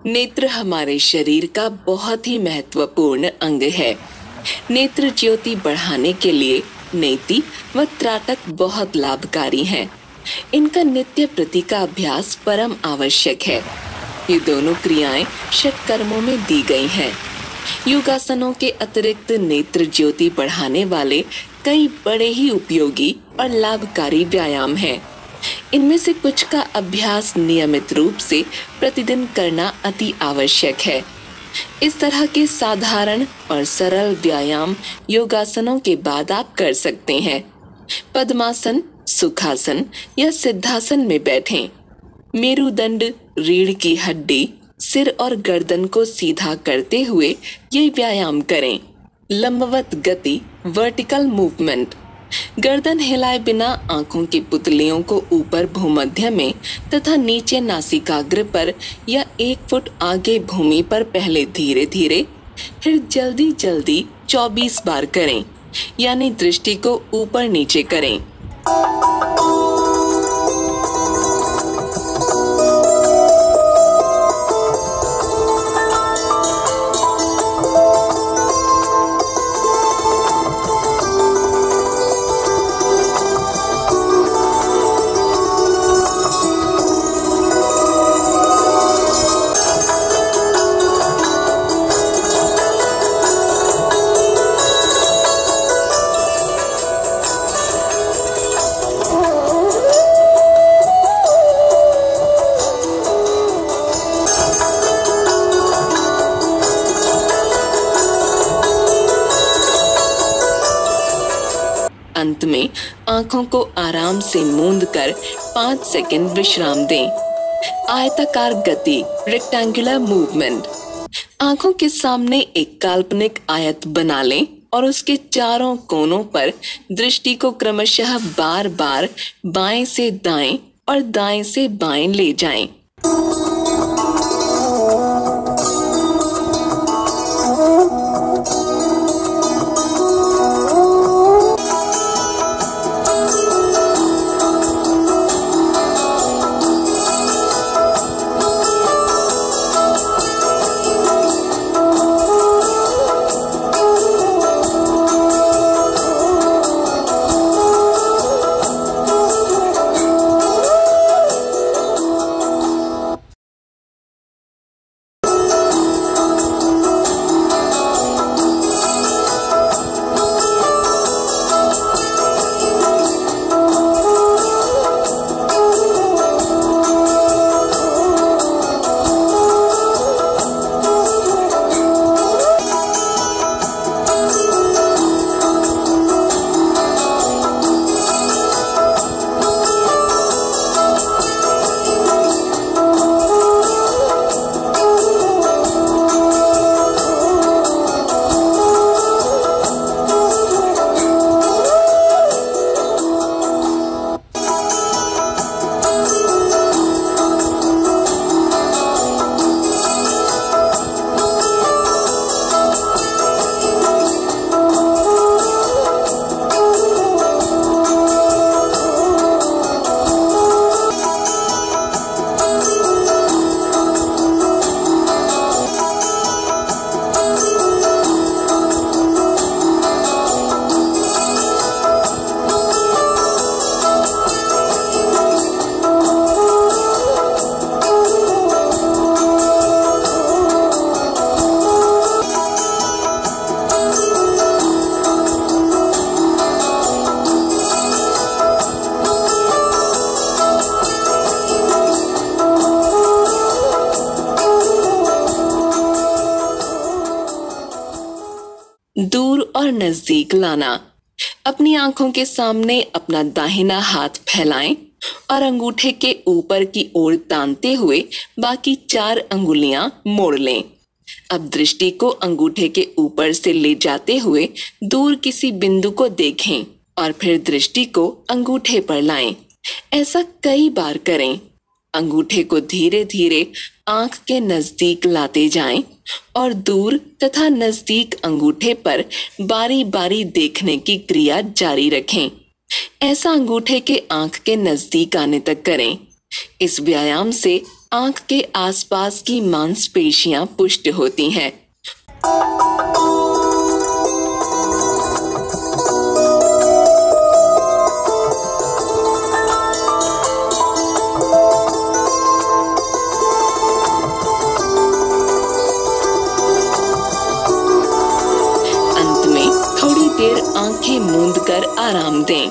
नेत्र हमारे शरीर का बहुत ही महत्वपूर्ण अंग है। नेत्र ज्योति बढ़ाने के लिए नेति व त्राटक बहुत लाभकारी हैं। इनका नित्य प्रति का अभ्यास परम आवश्यक है। ये दोनों क्रियाएं षटकर्मों में दी गई हैं। योगासनों के अतिरिक्त नेत्र ज्योति बढ़ाने वाले कई बड़े ही उपयोगी और लाभकारी व्यायाम हैं। इनमें से कुछ का अभ्यास नियमित रूप से प्रतिदिन करना अति आवश्यक है। इस तरह के साधारण और सरल व्यायाम योगासनों के बाद आप कर सकते हैं। पद्मासन, सुखासन या सिद्धासन में बैठें। मेरुदंड, रीढ़ की हड्डी, सिर और गर्दन को सीधा करते हुए ये व्यायाम करें। लंबवत गति, वर्टिकल मूवमेंट। गर्दन हिलाए बिना आंखों की पुतलियों को ऊपर भूमध्य में तथा नीचे नासिकाग्र पर या 1 फुट आगे भूमि पर पहले धीरे धीरे फिर जल्दी जल्दी 24 बार करें, यानी दृष्टि को ऊपर नीचे करें। अंत में आंखों को आराम से मूंद कर 5 सेकंड विश्राम दें। आयताकार गति, रेक्टेंगुलर मूवमेंट। आंखों के सामने एक काल्पनिक आयत बना लें और उसके चारों कोनों पर दृष्टि को क्रमशः बार बार बाएं से दाएं और दाएं से बाएं ले जाएं। दूर और नजदीक लाना। अपनी आंखों के सामने अपना दाहिना हाथ फैलाएं और अंगूठे के ऊपर की ओर तानते हुए बाकी 4 अंगुलियां मोड़ लें। अब दृष्टि को अंगूठे के ऊपर से ले जाते हुए दूर किसी बिंदु को देखें और फिर दृष्टि को अंगूठे पर लाएं। ऐसा कई बार करें। अंगूठे को धीरे धीरे आंख के नजदीक लाते जाएं और दूर तथा नजदीक अंगूठे पर बारी बारी देखने की क्रिया जारी रखें। ऐसा अंगूठे के आंख के नजदीक आने तक करें। इस व्यायाम से आंख के आसपास की मांसपेशियां पुष्ट होती हैं। अंत में थोड़ी देर आंखें मूंद कर आराम दें।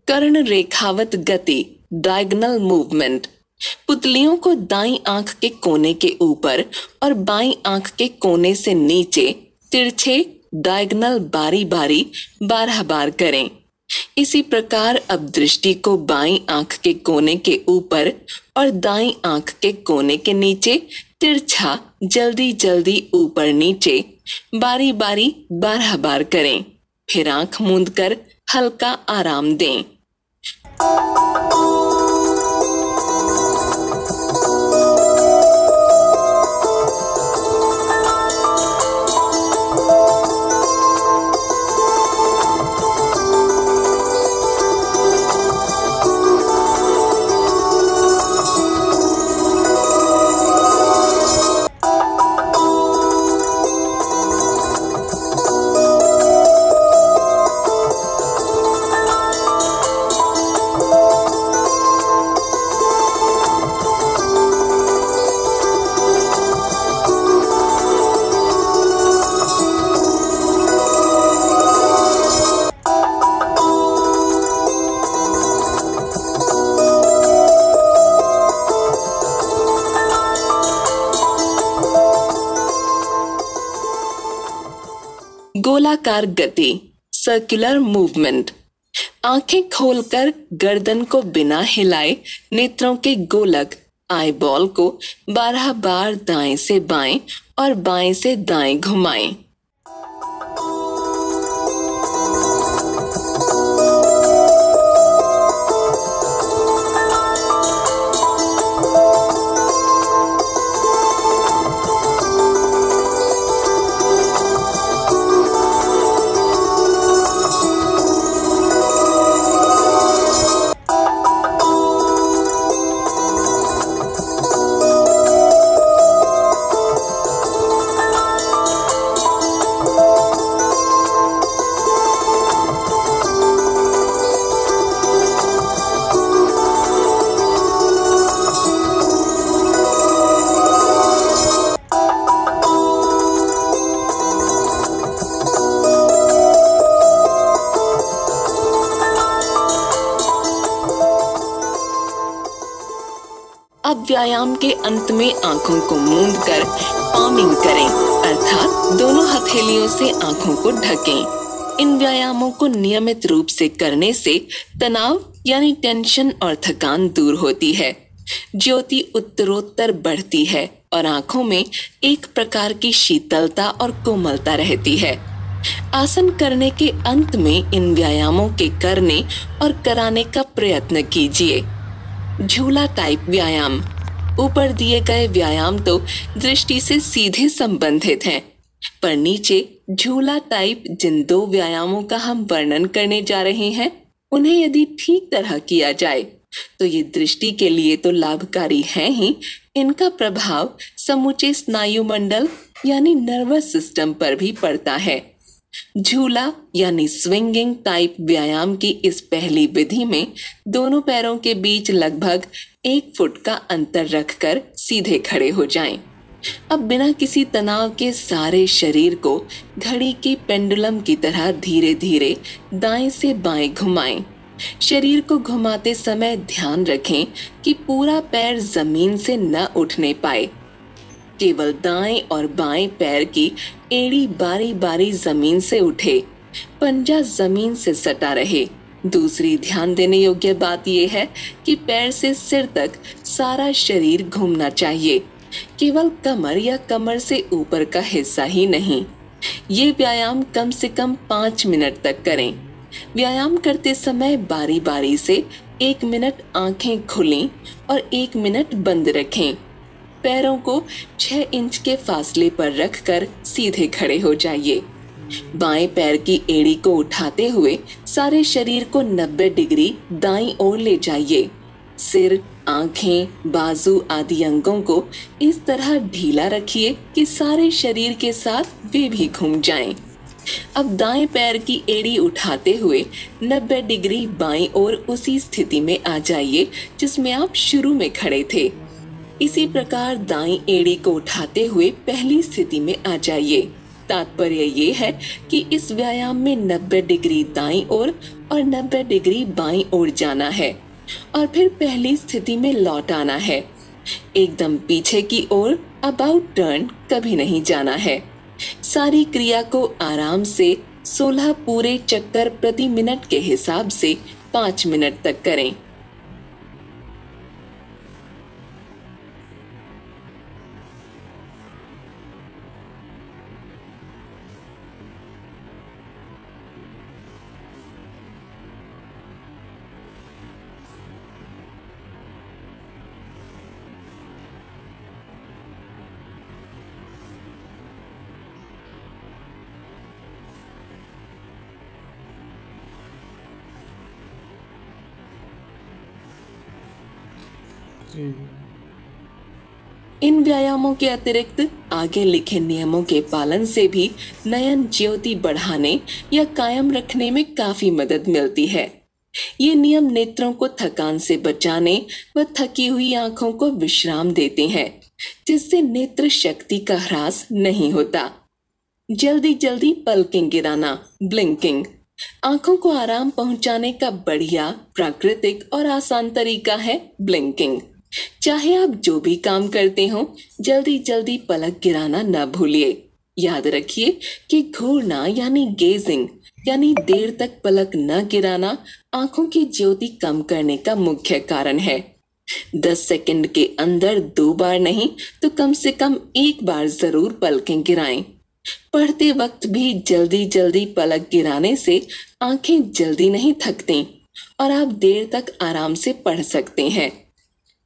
कर्ण रेखावत गति, डायगोनल मूवमेंट। पुतलियों को दाईं आंख के कोने के ऊपर और बाईं आंख के कोने से नीचे तिरछे डायगोनल बारी बारी 12 बार करें। इसी प्रकार अब दृष्टि को बाईं आंख के कोने के ऊपर और दाईं आंख के कोने के नीचे तिरछा जल्दी जल्दी ऊपर नीचे बारी बारी 12 बार करें। फिर आंख मूंद कर हल्का आराम दें। गोलाकार गति, सर्कुलर मूवमेंट। आंखें खोलकर गर्दन को बिना हिलाए नेत्रों के गोलक आईबॉल को 12 बार दाएं से बाएं और बाएं से दाएं घुमाएं। अब व्यायाम के अंत में आंखों को मूंद कर पामिंग करें, अर्थात दोनों हथेलियों से आंखों को ढकें। इन व्यायामों को नियमित रूप से करने से तनाव यानी टेंशन और थकान दूर होती है। ज्योति उत्तरोत्तर बढ़ती है और आंखों में एक प्रकार की शीतलता और कोमलता रहती है। आसन करने के अंत में इन व्यायामों के करने और कराने का प्रयत्न कीजिए। झूला टाइप व्यायाम। ऊपर दिए गए व्यायाम तो दृष्टि से सीधे संबंधित हैं, पर नीचे झूला टाइप जिन 2 व्यायामों का हम वर्णन करने जा रहे हैं, उन्हें यदि ठीक तरह किया जाए तो ये दृष्टि के लिए तो लाभकारी हैं ही, इनका प्रभाव समूचे स्नायु मंडल यानी नर्वस सिस्टम पर भी पड़ता है। झूला यानी स्विंगिंग टाइप व्यायाम की इस पहली विधि में दोनों पैरों के बीच लगभग 1 फुट का अंतर रखकर सीधे खड़े हो जाएं। अब बिना किसी तनाव के सारे शरीर को घड़ी की पेंडुलम की तरह धीरे धीरे दाएं से बाएं घुमाएं। शरीर को घुमाते समय ध्यान रखें कि पूरा पैर जमीन से न उठने पाए। केवल दाएं और बाएं पैर की एड़ी बारी बारी जमीन से उठे, पंजा जमीन से सटा रहे। दूसरी ध्यान देने योग्य बात यह है कि पैर से सिर तक सारा शरीर घूमना चाहिए, केवल कमर या कमर से ऊपर का हिस्सा ही नहीं। ये व्यायाम कम से कम 5 मिनट तक करें। व्यायाम करते समय बारी बारी से 1 मिनट आंखें खुलें और 1 मिनट बंद रखें। पैरों को 6 इंच के फासले पर रखकर सीधे खड़े हो जाइए। बाएं पैर की एड़ी को उठाते हुए सारे शरीर को 90 डिग्री दाईं ओर ले जाइए। सिर, आंखें, बाजू आदि अंगों को इस तरह ढीला रखिए कि सारे शरीर के साथ वे भी घूम जाएं। अब दाएं पैर की एड़ी उठाते हुए 90 डिग्री बाईं ओर उसी स्थिति में आ जाइए जिसमें आप शुरू में खड़े थे। इसी प्रकार दाईं एड़ी को उठाते हुए पहली स्थिति में आ जाइए। तात्पर्य ये है कि इस व्यायाम में 90 डिग्री दाईं ओर और 90 डिग्री बाईं ओर जाना है और फिर पहली स्थिति में लौट आना है। एकदम पीछे की ओर अबाउट टर्न कभी नहीं जाना है। सारी क्रिया को आराम से 16 पूरे चक्कर प्रति मिनट के हिसाब से 5 मिनट तक करें। इन व्यायामों के अतिरिक्त आगे लिखे नियमों के पालन से भी नयन ज्योति बढ़ाने या कायम रखने में काफी मदद मिलती है। ये नियम नेत्रों को थकान से बचाने व थकी हुई आंखों को विश्राम देते हैं, जिससे नेत्र शक्ति का ह्रास नहीं होता। जल्दी जल्दी पलकें गिराना, ब्लिंकिंग, आंखों को आराम पहुंचाने का बढ़िया, प्राकृतिक और आसान तरीका है ब्लिंकिंग। चाहे आप जो भी काम करते हो, जल्दी जल्दी पलक गिराना न भूलिए। याद रखिए कि घूरना यानी गेजिंग यानी देर तक पलक न गिराना आंखों की ज्योति कम करने का मुख्य कारण है। 10 सेकंड के अंदर 2 बार नहीं तो कम से कम 1 बार जरूर पलकें गिराएं। पढ़ते वक्त भी जल्दी जल्दी पलक गिराने से आंखें जल्दी नहीं थकती और आप देर तक आराम से पढ़ सकते हैं।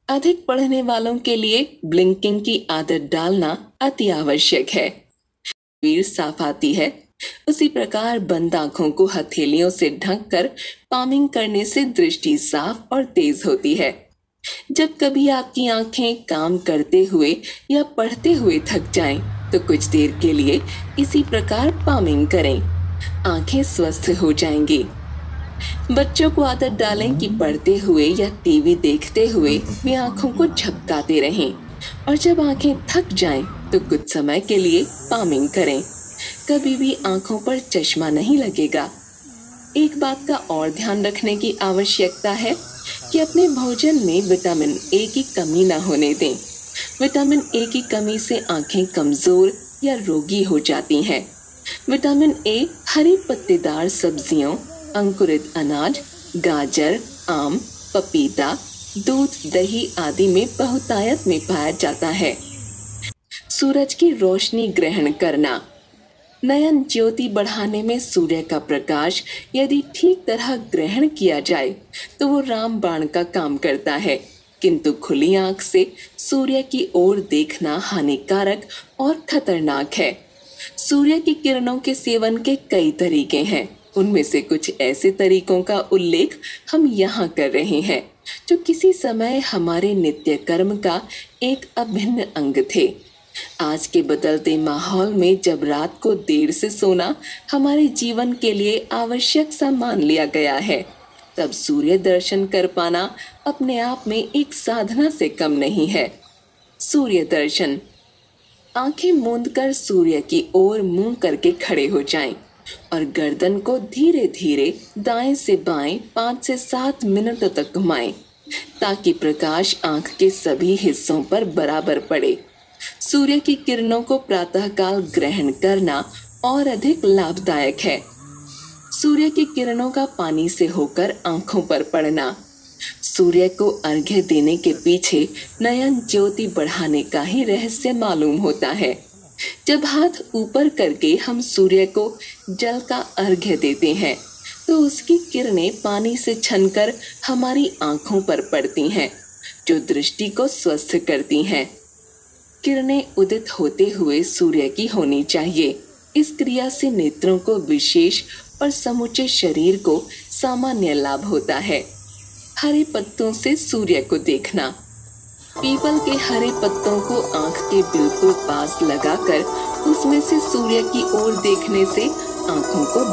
अधिक पढ़ने वालों के लिए ब्लिंकिंग की आदत डालना अति आवश्यक है। तस्वीर साफ आती है। उसी प्रकार बंद आंखों को हथेलियों से ढककर पामिंग करने से दृष्टि साफ और तेज होती है। जब कभी आपकी आंखें काम करते हुए या पढ़ते हुए थक जाएं, तो कुछ देर के लिए इसी प्रकार पामिंग करें। आंखें स्वस्थ हो जाएंगी। बच्चों को आदत डालें कि पढ़ते हुए या टीवी देखते हुए वे आंखों को झपकाते रहें और जब आंखें थक जाएं, तो कुछ समय के लिए पामिंग करें। कभी भी आंखों पर चश्मा नहीं लगेगा। एक बात का और ध्यान रखने की आवश्यकता है कि अपने भोजन में विटामिन ए की कमी न होने दें। विटामिन ए की कमी से आंखें कमजोर या रोगी हो जाती हैं। विटामिन ए हरी पत्तेदार सब्जियों, अंकुरित अनाज, गाजर, आम, पपीता, दूध, दही आदि में बहुतायत में पाया जाता है। सूरज की रोशनी ग्रहण करना। नयन ज्योति बढ़ाने में सूर्य का प्रकाश यदि ठीक तरह ग्रहण किया जाए तो वो रामबाण का काम करता है, किंतु खुली आंख से सूर्य की ओर देखना हानिकारक और खतरनाक है। सूर्य की किरणों के सेवन के कई तरीके हैं। उनमें से कुछ ऐसे तरीकों का उल्लेख हम यहाँ कर रहे हैं जो किसी समय हमारे नित्य कर्म का एक अभिन्न अंग थे। आज के बदलते माहौल में जब रात को देर से सोना हमारे जीवन के लिए आवश्यक सा मान लिया गया है, तब सूर्य दर्शन कर पाना अपने आप में एक साधना से कम नहीं है। सूर्य दर्शन। आंखें मूंदकर सूर्य की ओर मुंह करके खड़े हो जाएं और गर्दन को धीरे धीरे दाएं से बाएं 5 से 7 मिनटों तक घुमाएं, ताकि प्रकाश आंख के सभी हिस्सों पर बराबर पड़े। सूर्य की किरणों को प्रातःकाल ग्रहण करना और अधिक लाभदायक है। सूर्य की किरणों का पानी से होकर आंखों पर पड़ना। सूर्य को अर्घ्य देने के पीछे नयन ज्योति बढ़ाने का ही रहस्य मालूम होता है। जब हाथ ऊपर करके हम सूर्य को जल का अर्घ्य देते हैं, तो उसकी किरणें पानी से छनकर हमारी आंखों पर पड़ती हैं, जो दृष्टि को स्वस्थ करती हैं। किरणें उदित होते हुए सूर्य की होनी चाहिए। इस क्रिया से नेत्रों को विशेष और समूचे शरीर को सामान्य लाभ होता है। हरे पत्तों से सूर्य को देखना। पीपल के हरे पत्तों को आंख के बिल्कुल पास लगाकर उसमें से सूर्य की ओर देखने से आंखों को